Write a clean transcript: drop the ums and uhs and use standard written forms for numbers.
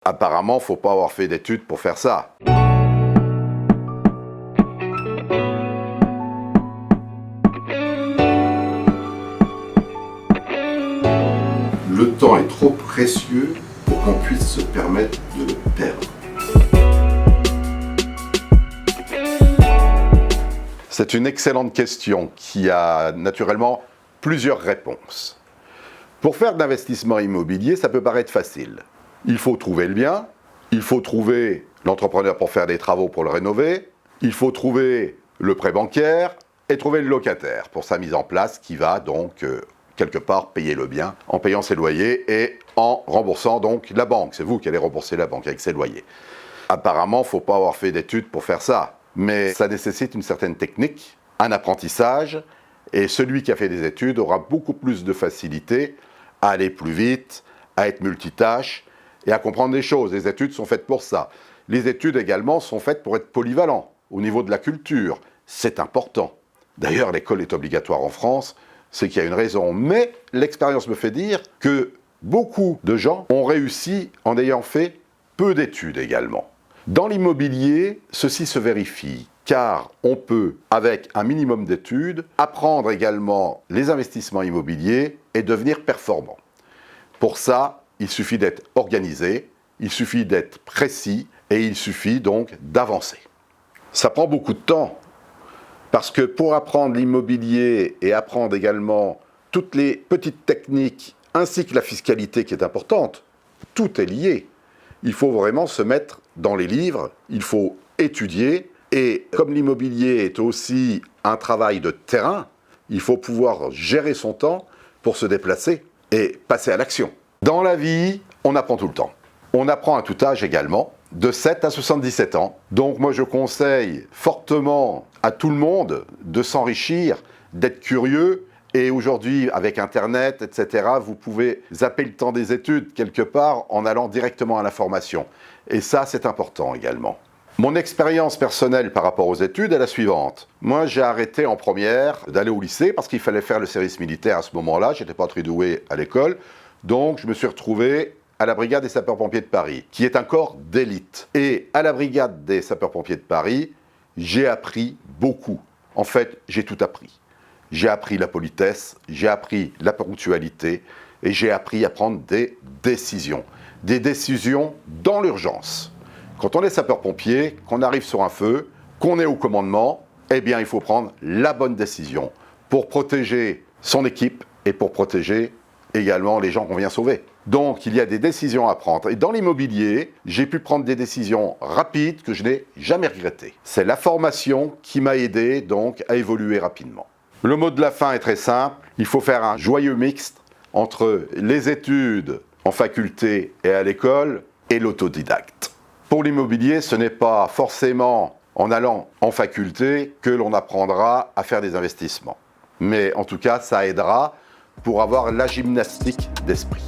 Apparemment, faut pas avoir fait d'études pour faire ça. Le temps est trop précieux pour qu'on puisse se permettre de le perdre. C'est une excellente question qui a naturellement plusieurs réponses. Pour faire de l'investissement immobilier, ça peut paraître facile. Il faut trouver le bien, il faut trouver l'entrepreneur pour faire des travaux pour le rénover, il faut trouver le prêt bancaire et trouver le locataire pour sa mise en place qui va donc quelque part payer le bien en payant ses loyers et en remboursant donc la banque. C'est vous qui allez rembourser la banque avec ses loyers. Apparemment, il ne faut pas avoir fait d'études pour faire ça, mais ça nécessite une certaine technique, un apprentissage, et celui qui a fait des études aura beaucoup plus de facilité à aller plus vite, à être multitâche et à comprendre des choses. Les études sont faites pour ça. Les études également sont faites pour être polyvalents au niveau de la culture. C'est important. D'ailleurs, l'école est obligatoire en France, c'est qu'il y a une raison. Mais l'expérience me fait dire que beaucoup de gens ont réussi en ayant fait peu d'études également. Dans l'immobilier, ceci se vérifie, car on peut, avec un minimum d'études, apprendre également les investissements immobiliers et devenir performant. Pour ça, il suffit d'être organisé, il suffit d'être précis et il suffit donc d'avancer. Ça prend beaucoup de temps, parce que pour apprendre l'immobilier et apprendre également toutes les petites techniques, ainsi que la fiscalité qui est importante, tout est lié. Il faut vraiment se mettre dans les livres, il faut étudier, et comme l'immobilier est aussi un travail de terrain, il faut pouvoir gérer son temps pour se déplacer et passer à l'action. Dans la vie, on apprend tout le temps. On apprend à tout âge également, de 7 à 77 ans. Donc moi je conseille fortement à tout le monde de s'enrichir, d'être curieux. Et aujourd'hui, avec Internet, etc., vous pouvez zapper le temps des études quelque part en allant directement à la formation. Et ça, c'est important également. Mon expérience personnelle par rapport aux études est la suivante. Moi, j'ai arrêté en première d'aller au lycée parce qu'il fallait faire le service militaire à ce moment-là. Je n'étais pas très doué à l'école. Donc, je me suis retrouvé à la brigade des sapeurs-pompiers de Paris, qui est un corps d'élite. Et à la brigade des sapeurs-pompiers de Paris, j'ai appris beaucoup. En fait, j'ai tout appris. J'ai appris la politesse, j'ai appris la ponctualité et j'ai appris à prendre des décisions. Des décisions dans l'urgence. Quand on est sapeur-pompier, qu'on arrive sur un feu, qu'on est au commandement, eh bien il faut prendre la bonne décision pour protéger son équipe et pour protéger également les gens qu'on vient sauver. Donc il y a des décisions à prendre. Et dans l'immobilier, j'ai pu prendre des décisions rapides que je n'ai jamais regrettées. C'est la formation qui m'a aidé donc à évoluer rapidement. Le mot de la fin est très simple, il faut faire un joyeux mixte entre les études en faculté et à l'école et l'autodidacte. Pour l'immobilier, ce n'est pas forcément en allant en faculté que l'on apprendra à faire des investissements. Mais en tout cas, ça aidera pour avoir la gymnastique d'esprit.